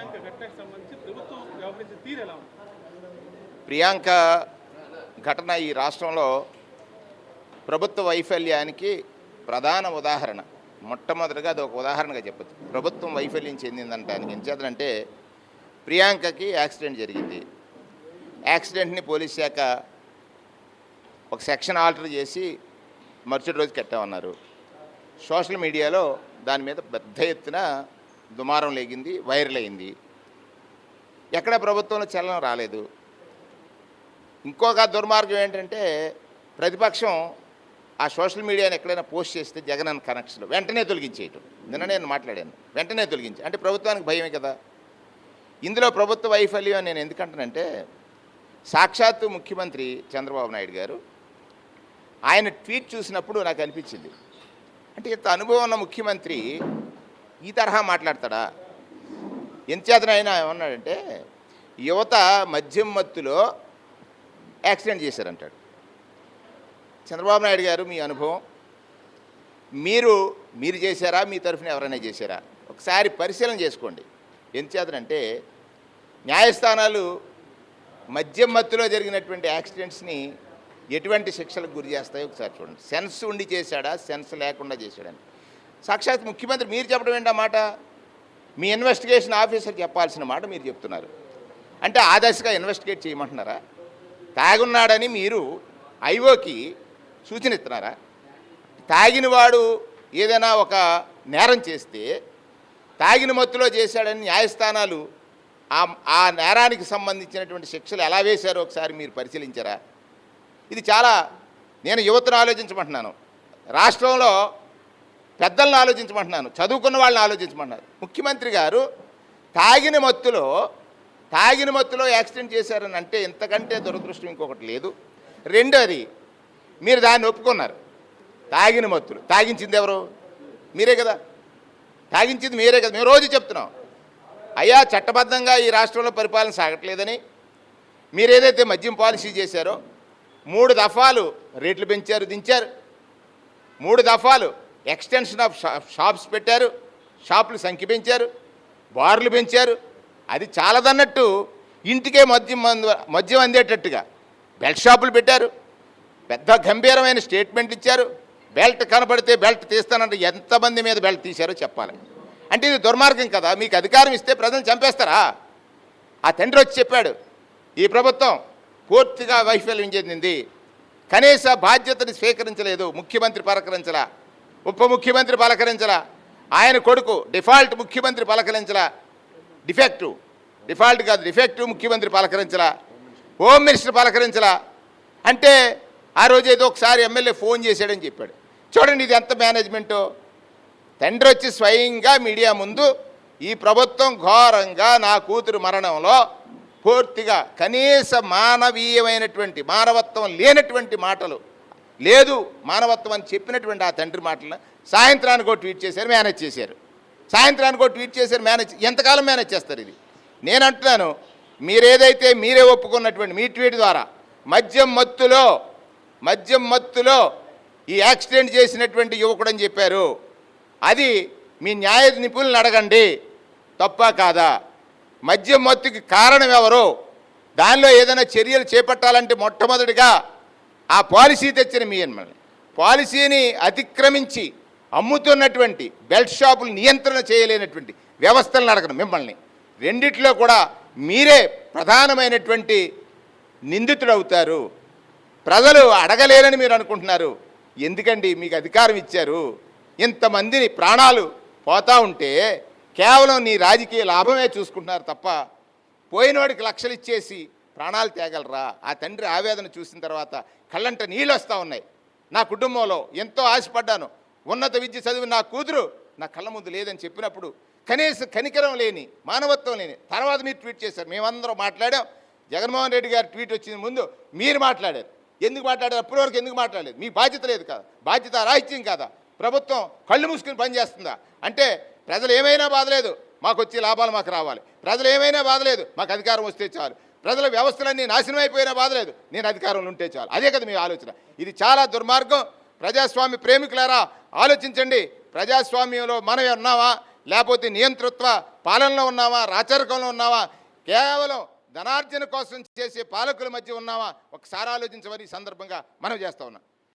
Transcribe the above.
ప్రియాంక ఘటనకు సంబంధించి ప్రభుత్వం వ్యవహరించిన తీరు ఎలా ఉంది? ప్రియాంక ఘటన ఈ రాష్ట్రంలో ప్రభుత్వ వైఫల్యానికి ప్రధాన ఉదాహరణ. మొట్టమొదటిగా అది ఒక ఉదాహరణగా చెప్పచ్చు. ప్రభుత్వం వైఫల్యం చెందిందంటానికి ఎంచేతంటే ప్రియాంకకి యాక్సిడెంట్ జరిగింది. యాక్సిడెంట్ని పోలీస్ శాఖ ఒక సెక్షన్ ఆల్టర్ చేసి మరుసటి రోజు కట్టామన్నారు. సోషల్ మీడియాలో దాని మీద పెద్ద ఎత్తున దుమారం లేగింది, వైరల్ అయింది. ఎక్కడ ప్రభుత్వంలో చలనం రాలేదు. ఇంకొక దుర్మార్గం ఏంటంటే ప్రతిపక్షం ఆ సోషల్ మీడియాని ఎక్కడైనా పోస్ట్ చేస్తే జగన్ అన్న కనెక్షన్లు వెంటనే తొలగించేయటం. నిన్న నేను మాట్లాడాను, వెంటనే తొలగించి అంటే ప్రభుత్వానికి భయమే కదా. ఇందులో ప్రభుత్వ వైఫల్యం నేను ఎందుకంటానంటే సాక్షాత్తు ముఖ్యమంత్రి చంద్రబాబు నాయుడు గారు ఆయన ట్వీట్ చూసినప్పుడు నాకు అనిపించింది, అంటే ఇంత అనుభవం ఉన్న ముఖ్యమంత్రి ఈ తరహా మాట్లాడతాడా? ఎంచేతన ఆయన ఏమన్నాడంటే యువత మద్యం మత్తులో యాక్సిడెంట్ చేశారంటాడు. చంద్రబాబు నాయుడు గారు మీ అనుభవం మీరు చేశారా, మీ తరఫున ఎవరైనా చేశారా? ఒకసారి పరిశీలన చేసుకోండి. ఎంచేతనంటే న్యాయస్థానాలు మద్యం మత్తులో జరిగినటువంటి యాక్సిడెంట్స్ని ఎటువంటి శిక్షలకు గురి చేస్తాయో ఒకసారి చూడండి. సెన్స్ ఉండి చేశాడా, సెన్స్ లేకుండా చేశాడని సాక్షాత్ ముఖ్యమంత్రి మీరు చెప్పడం ఏంటి? ఆ మాట మీ ఇన్వెస్టిగేషన్ ఆఫీసర్ చెప్పాల్సిన మాట మీరు చెప్తున్నారు. అంటే ఆ దశగా ఇన్వెస్టిగేట్ చేయమంటున్నారా? తాగున్నాడని మీరు ఐఓకి సూచన ఇస్తున్నారా? తాగినవాడు ఏదైనా ఒక నేరం చేస్తే తాగిన మత్తులో చేశాడని న్యాయస్థానాలు ఆ నేరానికి సంబంధించినటువంటి శిక్షలు ఎలా వేశారో ఒకసారి మీరు పరిశీలించారా? ఇది చాలా నేను యువతను ఆలోచించమంటున్నాను, రాష్ట్రంలో పెద్దలను ఆలోచించమంటున్నాను, చదువుకున్న వాళ్ళని ఆలోచించమంటున్నారు. ముఖ్యమంత్రి గారు తాగిన మత్తులో యాక్సిడెంట్ చేశారని అంటే ఇంతకంటే దురదృష్టం ఇంకొకటి లేదు. రెండోది మీరు దాన్ని ఒప్పుకున్నారు. తాగిన మత్తులు తాగించింది ఎవరు? మీరే కదా. తాగించింది మీరే కదా. మేము రోజు చెప్తున్నాం, అయ్యా చట్టబద్ధంగా ఈ రాష్ట్రంలో పరిపాలన సాగట్లేదని మీరు ఏదైతే మద్యం పాలసీ చేశారో 3 దఫాలు రేట్లు పెంచారు, దించారు. 3 దఫాలు ఎక్స్టెన్షన్ ఆఫ్ షాప్స్ పెట్టారు, షాపుల సంఖ్య పెంచారు, బార్లు పెంచారు. అది చాలదన్నట్టు ఇంటికే మద్యం అందేటట్టుగా బెల్ట్ షాపులు పెట్టారు. పెద్ద గంభీరమైన స్టేట్మెంట్ ఇచ్చారు. బెల్ట్ కనబడితే బెల్ట్ తీస్తానంటే ఎంతమంది మీద బెల్ట్ తీశారో చెప్పాలి. అంటే ఇది దుర్మార్గం కదా. మీకు అధికారం ఇస్తే ప్రజలను చంపేస్తారా? ఆ తండ్రి వచ్చి చెప్పాడు, ఈ ప్రభుత్వం పూర్తిగా వైఫల్యం చెందింది, కనీస బాధ్యతని స్వీకరించలేదు. ముఖ్యమంత్రి పలకరించలా, ఉప ముఖ్యమంత్రి పలకరించలా, ఆయన కొడుకు డిఫాల్ట్ ముఖ్యమంత్రి పలకరించలా, డిఫెక్టివ్ ముఖ్యమంత్రి పలకరించలా, హోమ్ మినిస్టర్ పలకరించలా. అంటే ఆ రోజు ఏదో ఒకసారి ఎమ్మెల్యే ఫోన్ చేశాడని చెప్పాడు. చూడండి ఇది ఎంత మేనేజ్మెంటో. తండ్రి వచ్చి స్వయంగా మీడియా ముందు ఈ ప్రభుత్వం ఘోరంగా నా కూతురు మరణంలో పూర్తిగా కనీస మానవీయమైనటువంటి మానవత్వం లేనటువంటి మాటలు లేదు, మానవత్వం అని చెప్పినటువంటి ఆ తండ్రి మాటలను సాయంత్రానికి ఒక ట్వీట్ చేశారు, మేనేజ్ చేశారు. ఎంతకాలం మేనేజ్ చేస్తారు? ఇది నేను అంటున్నాను, మీరే ఒప్పుకున్నటువంటి మీ ట్వీట్ ద్వారా మద్యం మత్తులో ఈ యాక్సిడెంట్ చేసినటువంటి యువకుడు అని చెప్పారు. అది మీ న్యాయ నిపుణులను అడగండి, తప్పా కాదా? మద్యం మత్తుకి కారణం ఎవరు? దానిలో ఏదైనా చర్యలు చేపట్టాలంటే మొట్టమొదటిగా ఆ పాలసీ తెచ్చిన మిమ్మల్ని, పాలసీని అతిక్రమించి అమ్ముతున్నటువంటి బెల్ట్ షాపులు నియంత్రణ చేయలేనటువంటి వ్యవస్థలను అడగడం మిమ్మల్ని. రెండిట్లో కూడా మీరే ప్రధానమైనటువంటి నిందితుడవుతారు. ప్రజలు అడగలేరని మీరు అనుకుంటున్నారు. ఎందుకండి మీకు అధికారం ఇచ్చారు? ఇంతమందిని ప్రాణాలు పోతూ ఉంటే కేవలం నీ రాజకీయ లాభమే చూసుకుంటున్నారు తప్ప పోయినవాడికి లక్షలు ఇచ్చేసి ప్రాణాలు తేగలరా? ఆ తండ్రి ఆవేదన చూసిన తర్వాత కళ్ళంట నీళ్ళు వస్తూ ఉన్నాయి. నా కుటుంబంలో ఎంతో ఆశపడ్డాను, ఉన్నత విద్య చదివి నా కూతురు నా కళ్ళ ముందు లేదని చెప్పినప్పుడు కనీస కనికరం లేని, మానవత్వం లేని తర్వాత మీరు ట్వీట్ చేశారు. మేమందరం మాట్లాడాం. జగన్మోహన్ రెడ్డి గారు ట్వీట్ వచ్చిన ముందు మీరు మాట్లాడారు. ఎందుకు మాట్లాడారు? అప్పటి వరకు ఎందుకు మాట్లాడలేదు? మీ బాధ్యత లేదు కదా? బాధ్యత రాహిత్యం కాదా? ప్రభుత్వం కళ్ళు మూసుకుని పనిచేస్తుందా? అంటే ప్రజలు ఏమైనా బాధలేదు, మాకు వచ్చే లాభాలు మాకు రావాలి. ప్రజలు ఏమైనా బాధలేదు, మాకు అధికారం వస్తే చాలు. ప్రజల వ్యవస్థలన్నీ నాశనం అయిపోయినా బాధలేదు, నేను అధికారంలో ఉంటే చాలు. అదే కదా మీ ఆలోచన. ఇది చాలా దుర్మార్గం. ప్రజాస్వామ్య ప్రేమికులారా ఆలోచించండి. ప్రజాస్వామ్యంలో మనం ఉన్నావా లేకపోతే నియంతృత్వ పాలనలో ఉన్నావా, రాచరికంలో ఉన్నావా, కేవలం ధనార్జన కోసం చేసే పాలకుల మధ్య ఉన్నావా, ఒకసారి ఆలోచించమని ఈ సందర్భంగా మనం చేస్తా ఉన్నాం.